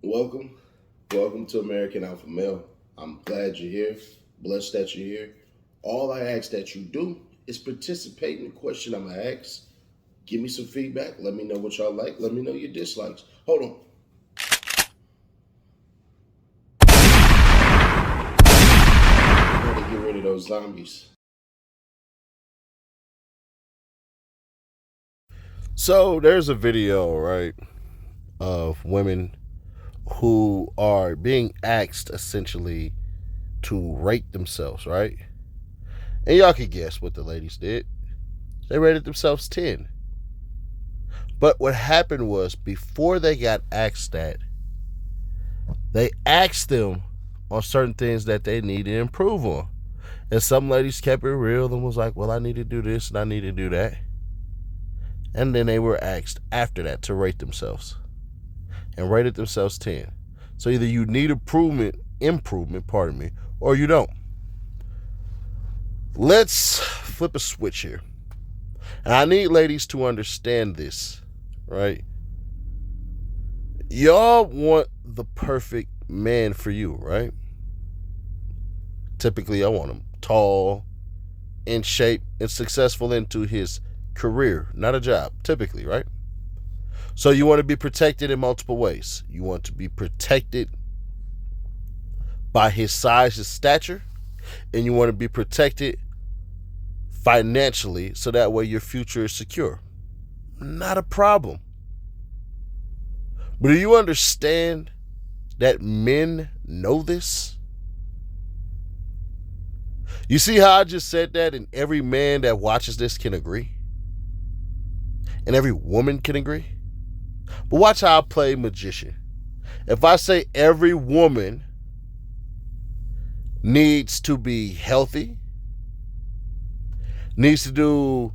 Welcome. Welcome to American Alpha Male. I'm glad you're here. Blessed that you're here. All I ask that you do is participate in the question I'm going to ask. Give me some feedback. Let me know what y'all like. Let me know your dislikes. Hold on. I got to get rid of those zombies. So there's a video, right, of women who are being asked essentially to rate themselves, right? And y'all can guess what the ladies did. They rated themselves 10. But what happened was, before they got asked that, they asked them on certain things that they needed to improve on. And some ladies kept it real and was like, well, I need to do this and I need to do that. And then they were asked after that to rate themselves and rated themselves 10. So either you need improvement, or you don't. Let's flip a switch here. And I need ladies to understand this, right? Y'all want the perfect man for you, right? Typically, I want him tall, in shape, and successful into his career, not a job, typically, right? So you want to be protected in multiple ways. You want to be protected by his size, his stature, and you want to be protected financially so that way your future is secure. Not a problem. But do you understand that men know this? You see how I just said that, and every man that watches this can agree? And every woman can agree? But watch how I play magician. If I say every woman needs to be healthy, needs to do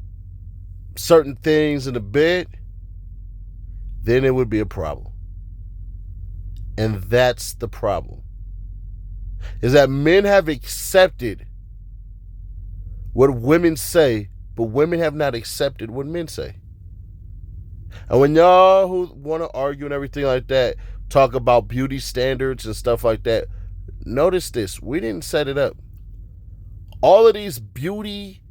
certain things in the bed, then it would be a problem. And that's the problem. Is that men have accepted what women say, but women have not accepted what men say. And when y'all who want to argue and everything like that talk about beauty standards and stuff like that, notice this. We didn't set it up. All of these beauty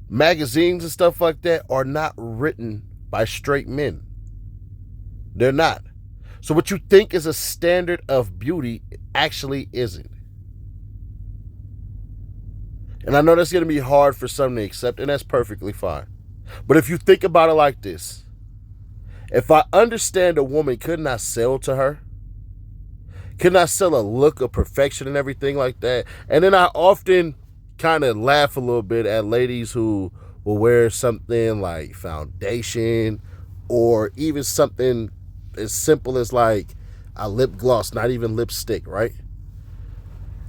magazines and stuff like that are not written by straight men. They're not. So what you think is a standard of beauty actually isn't. And I know that's going to be hard for some to accept, and that's perfectly fine. But if you think about it like this, if I understand a woman could not sell to her, could not sell a look of perfection and everything like that, and then I often kind of laugh a little bit at ladies who will wear something like foundation or even something as simple as like a lip gloss, not even lipstick, right?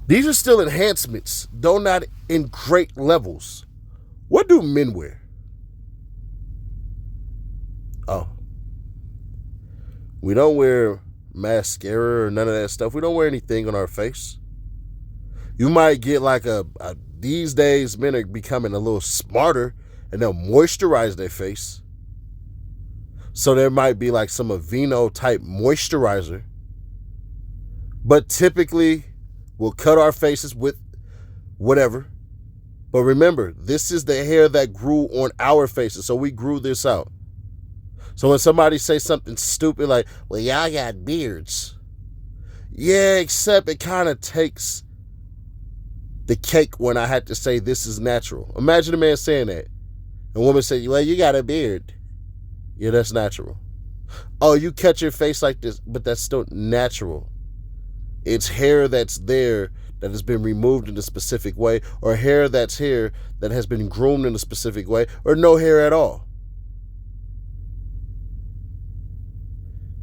These are still enhancements, though not in great levels. What do men wear? Oh. We don't wear mascara or none of that stuff. We don't wear anything on our face. You might get like these days men are becoming a little smarter and they'll moisturize their face. So there might be like some Aveeno type moisturizer. But typically we'll cut our faces with whatever. But remember, this is the hair that grew on our faces. So we grew this out. So when somebody says something stupid like, well, y'all got beards. Yeah, except it kind of takes the cake when I had to say this is natural. Imagine a man saying that. A woman say, well, you got a beard. Yeah, that's natural. Oh, you cut your face like this, but that's still natural. It's hair that's there that has been removed in a specific way, or hair that's here that has been groomed in a specific way, or no hair at all.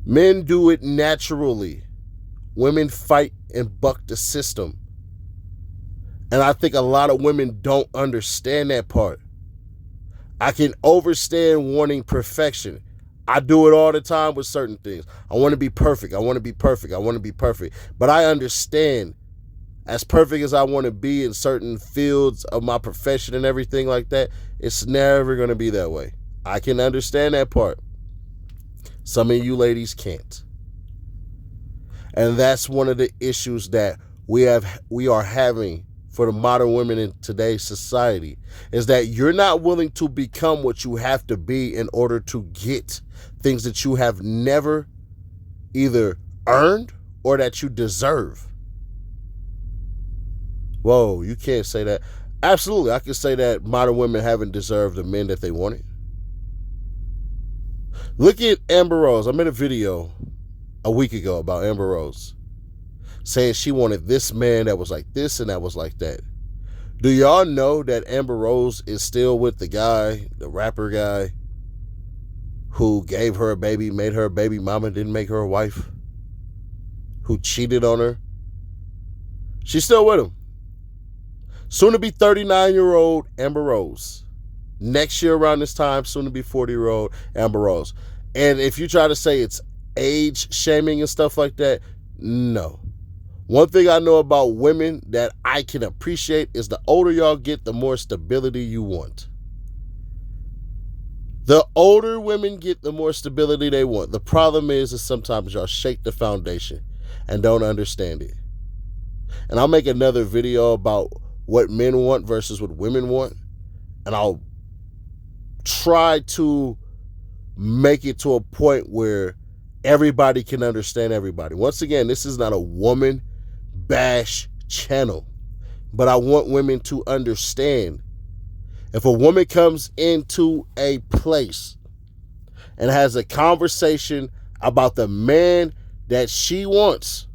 Men do it naturally. Women fight and buck the system. And I think a lot of women don't understand that part. I can understand wanting perfection. I do it all the time with certain things. I want to be perfect. I want to be perfect. I want to be perfect. But I understand, as perfect as I want to be in certain fields of my profession and everything like that, it's never going to be that way. I can understand that part. Some of you ladies can't. And that's one of the issues that we are having for the modern women in today's society, is that you're not willing to become what you have to be in order to get things that you have never either earned or that you deserve. Whoa, you can't say that. Absolutely, I can say that modern women haven't deserved the men that they wanted. Look at Amber Rose. I made a video a week ago about Amber Rose, saying she wanted this man that was like this and that was like that. Do y'all know that Amber Rose is still with the guy, the rapper guy, who gave her a baby, made her a baby mama, didn't make her a wife, who cheated on her? She's still with him. Soon to be 39-year-old Amber Rose. Next year around this time, soon to be 40-year-old Amber Rose. And if you try to say it's age shaming and stuff like that, no. One thing I know about women that I can appreciate is the older y'all get, the more stability you want. The older women get, the more stability they want. The problem is sometimes y'all shake the foundation and don't understand it. And I'll make another video about what men want versus what women want. And I'll try to make it to a point where everybody can understand everybody. Once again, this is not a woman bash channel, but I want women to understand. If a woman comes into a place and has a conversation about the man that she wants,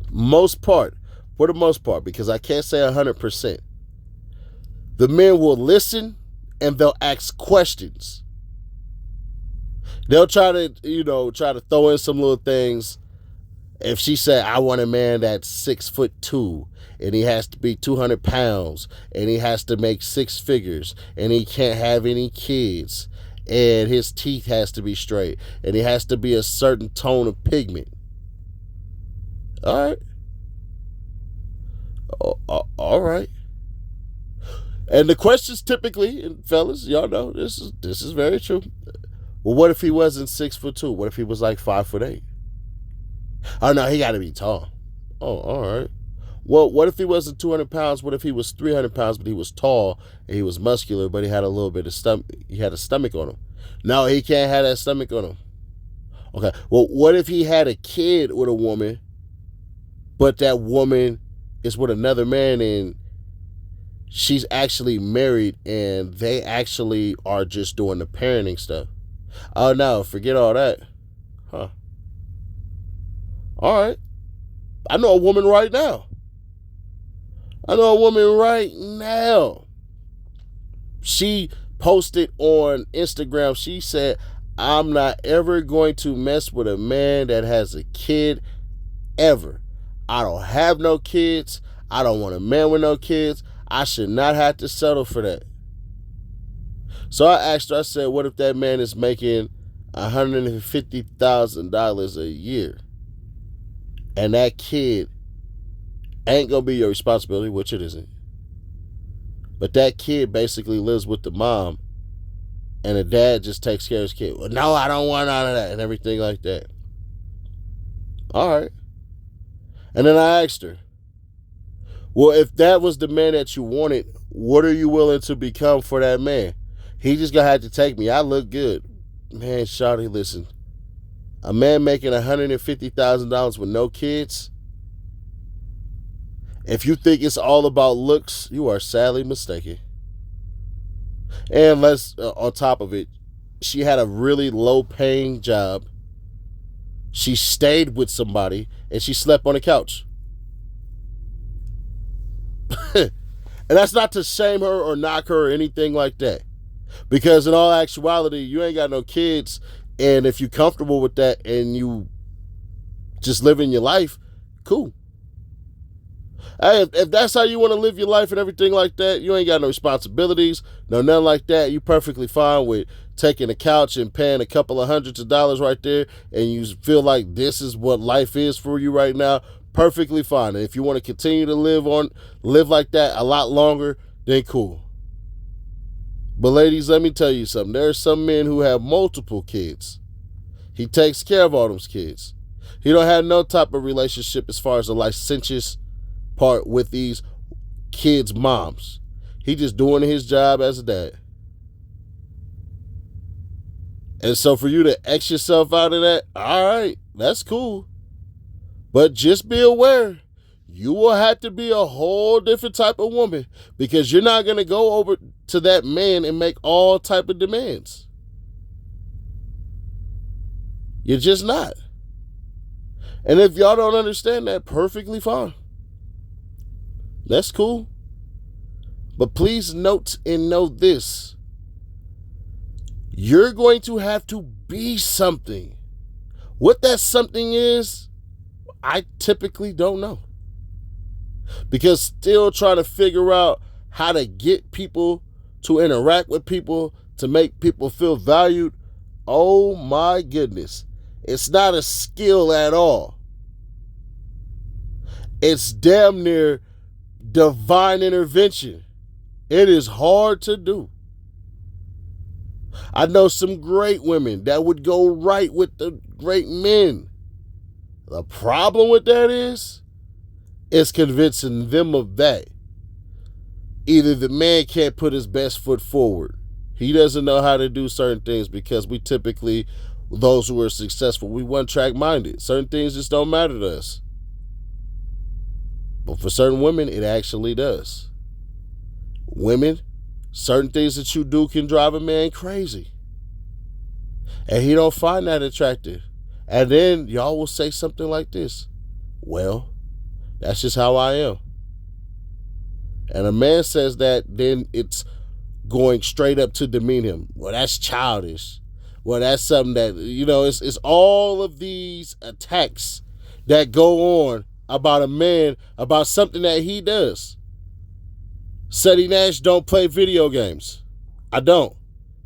for the most part, because I can't say 100%, the men will listen and they'll ask questions. They'll try to throw in some little things. If she said, I want a man that's 6'2", and he has to be 200 pounds, and he has to make six figures, and he can't have any kids, and his teeth has to be straight, and he has to be a certain tone of pigment. All right. All right. And the questions typically, and fellas, y'all know this is very true. Well, what if he wasn't 6'2"? What if he was like 5'8"? Oh no, he got to be tall. Oh, all right. Well, what if he wasn't 200 pounds? What if he was 300 pounds, but he was tall and he was muscular, but he had a little bit of stomach? He had a stomach on him. No, he can't have that stomach on him. Okay. Well, what if he had a kid with a woman, but that woman is with another man and she's actually married and they actually are just doing the parenting stuff? Oh no, forget all that. Huh. All right. I know a woman right now. She posted on Instagram, she said, I'm not ever going to mess with a man that has a kid ever. I don't have no kids. I don't want a man with no kids. I should not have to settle for that. So I asked her, I said, what if that man is making $150,000 a year? And that kid ain't going to be your responsibility, which it isn't. But that kid basically lives with the mom, and the dad just takes care of his kid. Well, no, I don't want none of that, and everything like that. All right. And then I asked her, well, if that was the man that you wanted, what are you willing to become for that man? He just going to have to take me. I look good. Man, shawty, listen. A man making $150,000 with no kids, if you think it's all about looks, you are sadly mistaken. And on top of it, she had a really low-paying job. She stayed with somebody, and she slept on the couch. And that's not to shame her or knock her or anything like that. Because in all actuality, you ain't got no kids, and if you're comfortable with that and you just living your life, cool. Hey, if that's how you want to live your life and everything like that, you ain't got no responsibilities, no nothing like that. You perfectly fine with taking a couch and paying a couple of hundreds of dollars right there, and you feel like this is what life is for you right now. Perfectly fine. And if you want to continue to live like that a lot longer, then cool. But ladies, let me tell you something. There are some men who have multiple kids. He takes care of all those kids. He don't have no type of relationship as far as the licentious part with these kids' moms. He just doing his job as a dad. And so for you to X yourself out of that, all right, that's cool. But just be aware, you will have to be a whole different type of woman, because you're not going to go over to that man and make all type of demands. You're just not. And if y'all don't understand that, perfectly fine. That's cool. But please note and know this. You're going to have to be something. What that something is, I typically don't know. Because still trying to figure out how to get people to interact with people, to make people feel valued, oh my goodness. It's not a skill at all. It's damn near divine intervention. It is hard to do. I know some great women that would go right with the great men. The problem with that is convincing them of that. Either the man can't put his best foot forward. He doesn't know how to do certain things, because we typically, those who are successful, we one-track minded. Certain things just don't matter to us. But for certain women, it actually does. Women, certain things that you do can drive a man crazy. And he don't find that attractive. And then y'all will say something like this: well, that's just how I am. And a man says that, then it's going straight up to demean him. Well, that's childish. Well, that's something that, it's all of these attacks that go on about a man, about something that he does. Seti Nash don't play video games. I don't.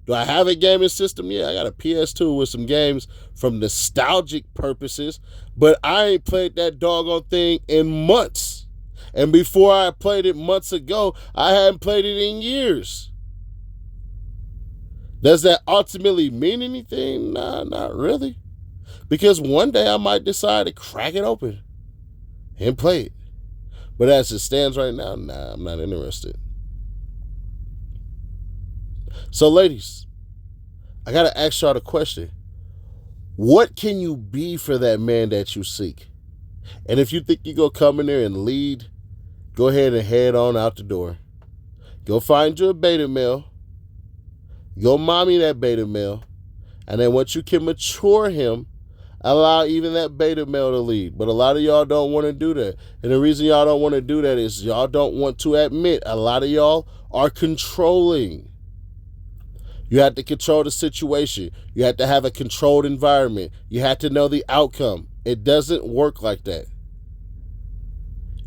Do I have a gaming system? Yeah, I got a PS2 with some games from nostalgic purposes, but I ain't played that doggone thing in months. And before I played it months ago, I hadn't played it in years. Does that ultimately mean anything? Nah, not really. Because one day I might decide to crack it open and play it. But as it stands right now, nah, I'm not interested. So ladies, I got to ask y'all the question. What can you be for that man that you seek? And if you think you're going to come in there and lead, go ahead and head on out the door. Go find you a beta male. Go mommy that beta male. And then once you can mature him, allow even that beta male to lead. But a lot of y'all don't want to do that. And the reason y'all don't want to do that is y'all don't want to admit a lot of y'all are controlling. You have to control the situation. You have to have a controlled environment. You have to know the outcome. It doesn't work like that.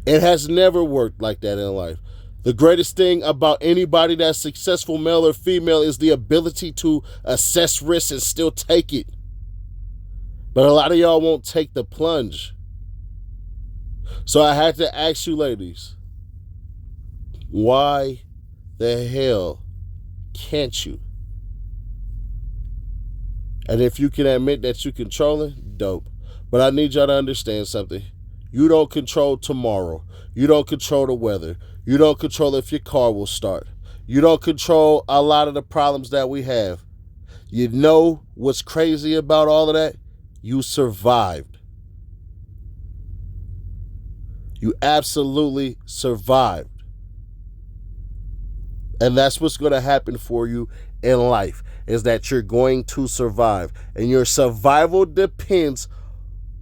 It has never worked like that in life. The greatest thing about anybody that's successful, male or female, is the ability to assess risks and still take it. But a lot of y'all won't take the plunge. So I had to ask you ladies, why the hell can't you? And if you can admit that you control it, dope. But I need y'all to understand something. You don't control tomorrow. You don't control the weather. You don't control if your car will start. You don't control a lot of the problems that we have. You know what's crazy about all of that? You survived. You absolutely survived. And that's what's going to happen for you in life, is that you're going to survive. And your survival depends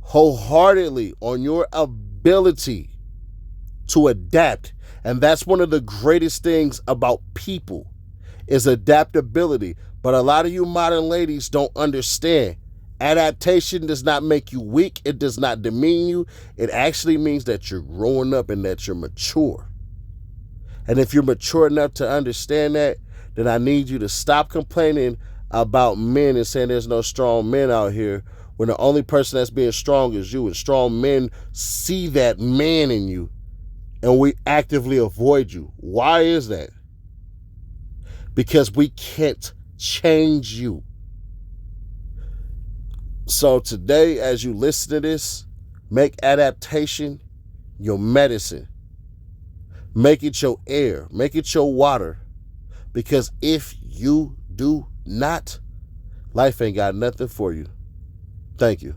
wholeheartedly on your ability to adapt. And that's one of the greatest things about people, is adaptability. But a lot of you modern ladies don't understand. Adaptation does not make you weak. It does not demean you. It actually means that you're growing up and that you're mature. And if you're mature enough to understand that, then I need you to stop complaining about men and saying there's no strong men out here, when the only person that's being strong is you. And strong men see that man in you, and we actively avoid you. Why is that? Because we can't change you. So today, as you listen to this, make adaptation your medicine. Make it your air. Make it your water. Because if you do not, life ain't got nothing for you. Thank you.